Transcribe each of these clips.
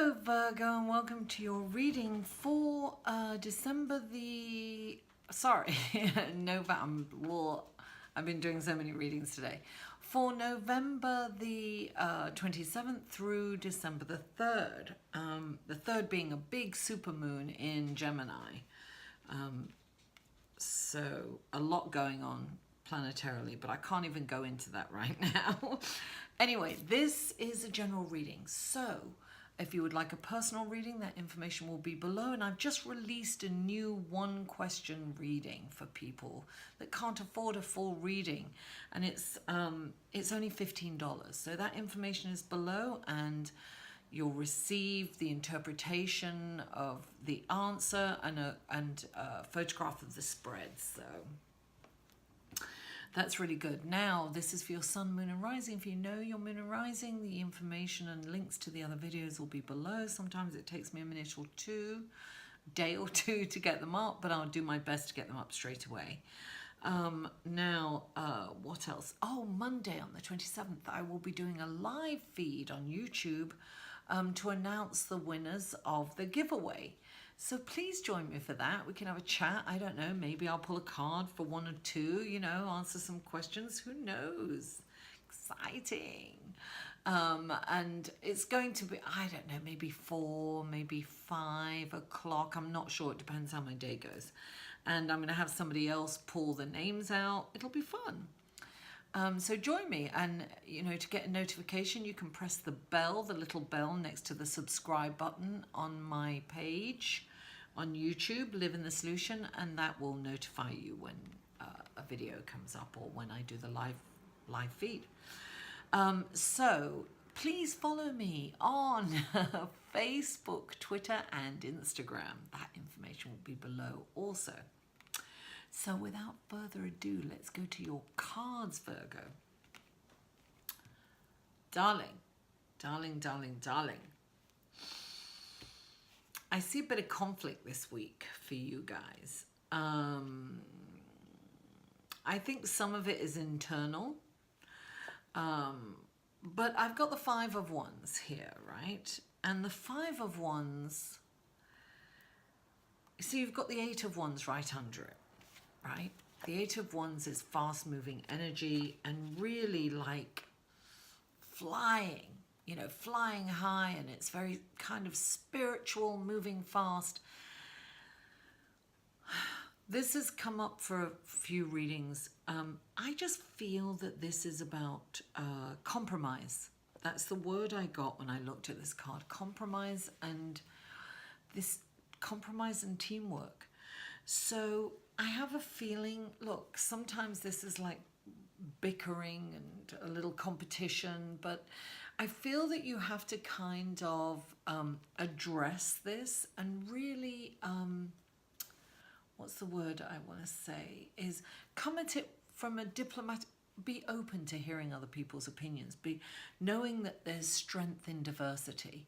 Hello Virgo, and welcome to your reading for December the... Sorry, November. I've been doing so many readings today. For November the 27th through December the 3rd. The 3rd being a big supermoon in Gemini. So a lot going on planetarily, but I can't even go into that right now. Anyway, this is a general reading. So if you would like a personal reading, that information will be below. And I've just released a new 1-question reading for people that can't afford a full reading. And it's only $15. So that information is below, and you'll receive the interpretation of the answer and a photograph of the spread. So that's really good. Now, this is for your sun, moon, and rising. If you know your moon and rising, the information and links to the other videos will be below. Sometimes it takes me a day or two to get them up, but I'll do my best to get them up straight away. What else? Oh, Monday on the 27th, I will be doing a live feed on YouTube to announce the winners of the giveaway. So please join me for that. We can have a chat. I don't know, maybe I'll pull a card for 1 or 2, you know, answer some questions. Who knows? Exciting. And it's going to be, I don't know, maybe 4, maybe 5 o'clock. I'm not sure. It depends how my day goes. And I'm going to have somebody else pull the names out. It'll be fun. So join me, and you know, to get a notification, you can press the bell, the little bell next to the subscribe button on my page on YouTube, Live in the Solution, and that will notify you when a video comes up or when I do the live feed. So please follow me on Facebook, Twitter, and Instagram. That information will be below also. So without further ado, let's go to your cards, Virgo. Darling, darling, darling, darling. I see a bit of conflict this week for you guys. I think some of it is internal. But I've got the 5 of Wands here, right? And the 5 of Wands, so you've got the 8 of Wands right under it. Right? The 8 of Wands is fast-moving energy and really like flying, you know, flying high, and it's very kind of spiritual, moving fast. This has come up for a few readings. I just feel that this is about compromise. That's the word I got when I looked at this card. Compromise and teamwork. So I have a feeling, look, sometimes this is like bickering and a little competition, but I feel that you have to kind of address this and really, what's the word I want to say, is come at it from a diplomatic, be open to hearing other people's opinions, knowing that there's strength in diversity.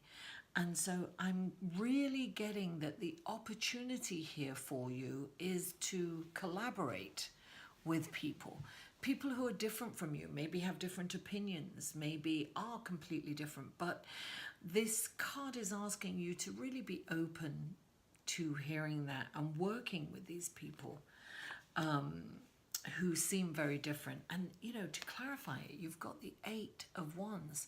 And so I'm really getting that the opportunity here for you is to collaborate with people who are different from you, maybe have different opinions, maybe are completely different. But this card is asking you to really be open to hearing that and working with these people who seem very different. And, you know, to clarify it, you've got the 8 of Wands.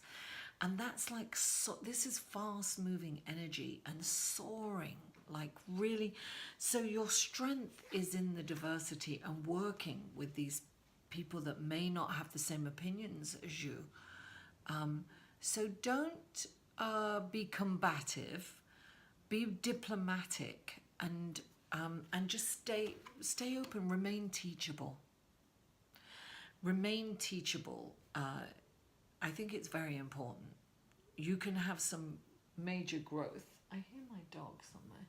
And that's like, so this is fast moving energy and soaring, like really. So your strength is in the diversity and working with these people that may not have the same opinions as you. So don't be combative, be diplomatic, and just stay open, remain teachable. Remain teachable. I think it's very important. You can have some major growth. I hear my dog somewhere.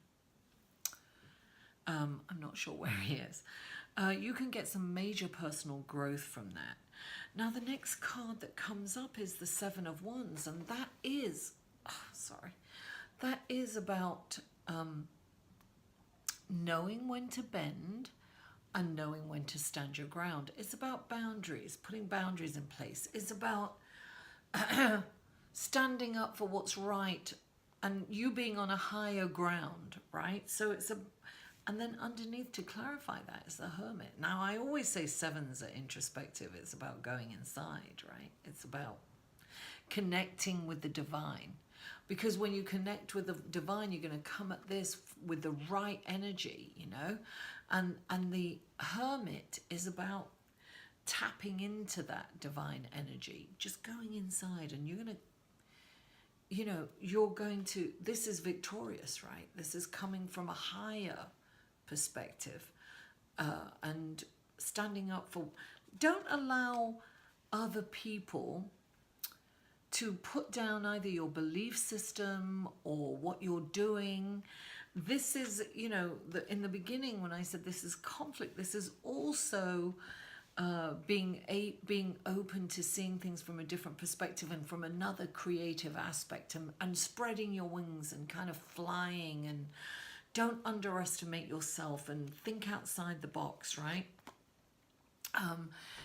I'm not sure where he is. You can get some major personal growth from that. Now, the next card that comes up is the 7 of Wands, and that is, that is about knowing when to bend and knowing when to stand your ground. It's about boundaries, putting boundaries in place. It's about standing up for what's right and you being on a higher ground, right? So it's a, and then underneath, to clarify that, is the Hermit. Now, I always say sevens are introspective. It's about going inside, right? It's about connecting with the divine. Because when you connect with the divine, you're going to come at this with the right energy, you know? And the Hermit is about tapping into that divine energy, just going inside, and you're going to, you know, you're going to, this is victorious, right? This is coming from a higher perspective, and standing up for, don't allow other people to put down either your belief system or what you're doing. This is, you know, in the beginning when I said this is conflict, this is also being open to seeing things from a different perspective and from another creative aspect, and spreading your wings and kind of flying, and don't underestimate yourself and think outside the box, right?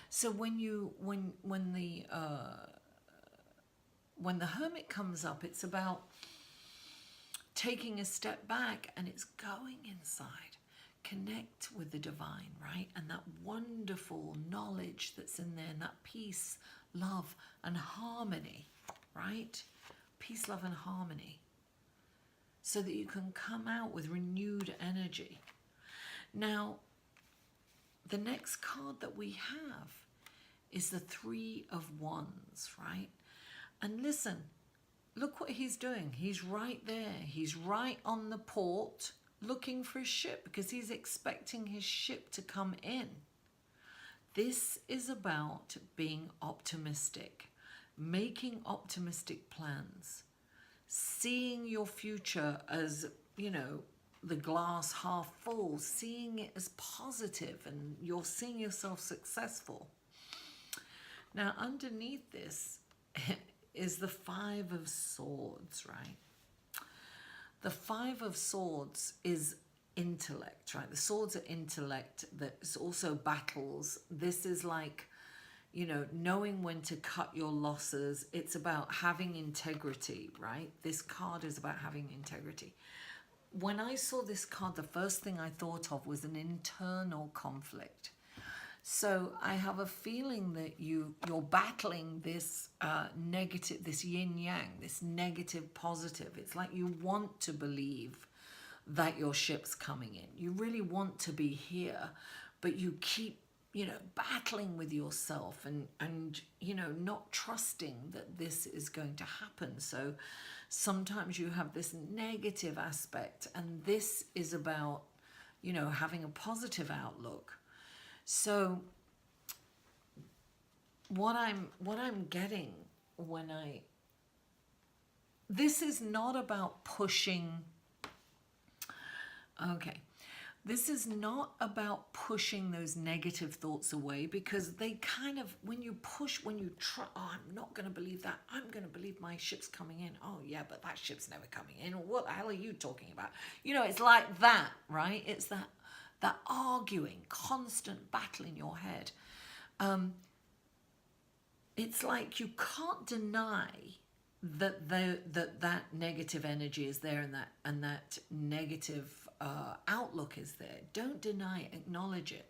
So when the Hermit comes up, it's about taking a step back, and it's going inside. Connect with the divine, right? And that wonderful knowledge that's in there, and that peace, love, and harmony, right? Peace, love, and harmony. So that you can come out with renewed energy. Now, the next card that we have is the Three of Wands, right? And listen, look what he's doing. He's right there. He's right on the port looking for his ship, because he's expecting his ship to come in. This is about being optimistic, making optimistic plans, seeing your future as, you know, the glass half full, seeing it as positive, and you're seeing yourself successful. Now, underneath this is the Five of Swords, right? The Five of Swords is intellect, right? The swords are intellect. That's also battles. This is like, you know, knowing when to cut your losses. It's about having integrity, right? This card is about having integrity. When I saw this card, the first thing I thought of was an internal conflict. So I have a feeling that you're battling this negative, this yin-yang, this negative positive. It's like you want to believe that your ship's coming in. You really want to be here, but you keep, you know, battling with yourself and you know, not trusting that this is going to happen. So sometimes you have this negative aspect, and this is about, you know, having a positive outlook. So what I'm getting when this is not about pushing, okay, this is not about pushing those negative thoughts away, because they kind of, when you try, oh, I'm not going to believe that, I'm going to believe my ship's coming in. Oh yeah, but that ship's never coming in. What the hell are you talking about? You know, it's like that, right? It's that arguing, constant battle in your head. It's like you can't deny that negative energy is there, and that negative outlook is there. Don't deny it, acknowledge it.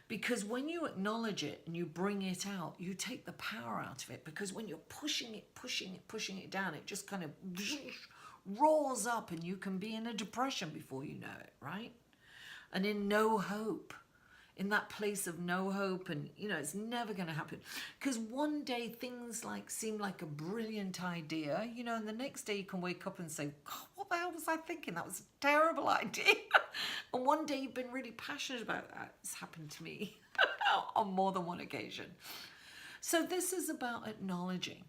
Because when you acknowledge it and you bring it out, you take the power out of it. Because when you're pushing it down, it just kind of roars up, and you can be in a depression before you know it, right? And in no hope, in that place of no hope, and you know, it's never going to happen. Because one day things like seem like a brilliant idea, you know, and the next day you can wake up and say, God, what the hell was I thinking? That was a terrible idea. And one day you've been really passionate about that. It's happened to me on more than one occasion. So this is about acknowledging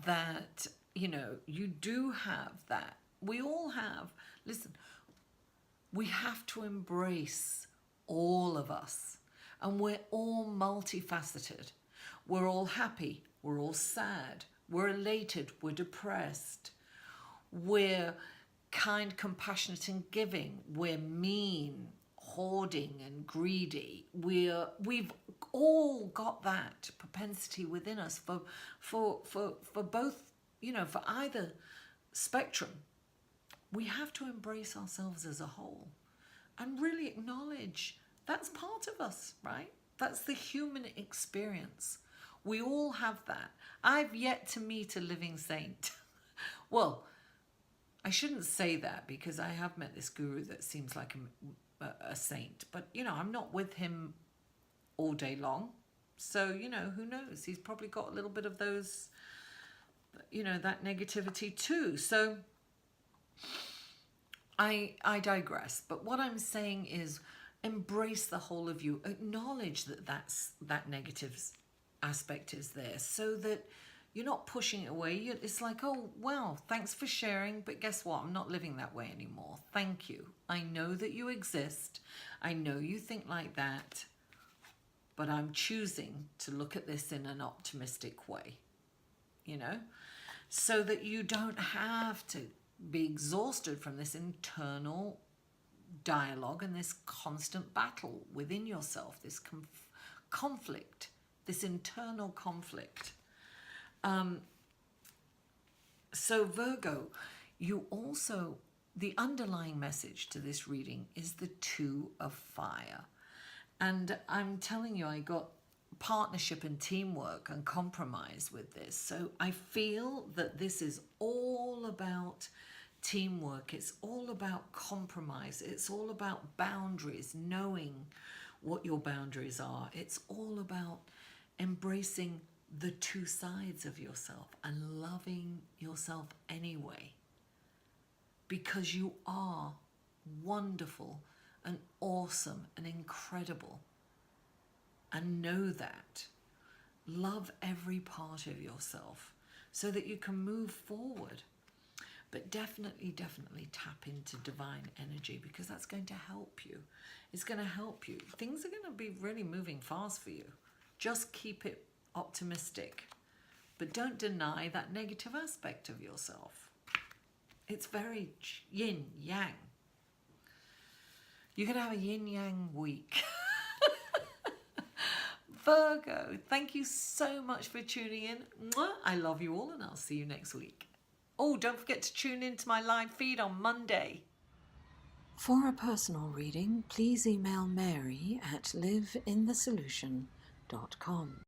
that, you know, you do have that. We all have, listen, we have to embrace all of us, and we're all multifaceted. We're all happy, we're all sad, we're elated, we're depressed, we're kind, compassionate, and giving, we're mean, hoarding, and greedy. We've all got that propensity within us for both, you know, for either spectrum, we have to embrace ourselves as a whole and really acknowledge that's part of us, right? That's the human experience. We all have that. I've yet to meet a living saint. Well, I shouldn't say that because I have met this guru that seems like a saint, but you know, I'm not with him all day long. So, you know, who knows? He's probably got a little bit of those, you know, that negativity too. So I digress. But what I'm saying is embrace the whole of you. Acknowledge that that negative aspect is there so that you're not pushing it away. It's like, oh, wow, thanks for sharing. But guess what? I'm not living that way anymore. Thank you. I know that you exist. I know you think like that. But I'm choosing to look at this in an optimistic way, you know, so that you don't have to be exhausted from this internal dialogue and this constant battle within yourself, this conflict, this internal conflict. So Virgo, you also, the underlying message to this reading is the Two of Fire. And I'm telling you, I got partnership and teamwork and compromise with this. So I feel that this is all about teamwork. It's all about compromise. It's all about boundaries, knowing what your boundaries are. It's all about embracing the two sides of yourself and loving yourself anyway. Because you are wonderful and awesome and incredible. And know that. Love every part of yourself so that you can move forward. But definitely tap into divine energy because that's going to help you. It's going to help you. Things are going to be really moving fast for you. Just keep it optimistic. But don't deny that negative aspect of yourself. It's very yin, yang. You're going to have a yin-yang week. Virgo, thank you so much for tuning in. Mwah! I love you all and I'll see you next week. Oh, don't forget to tune into my live feed on Monday. For a personal reading, please email Mary at liveinthesolution.com.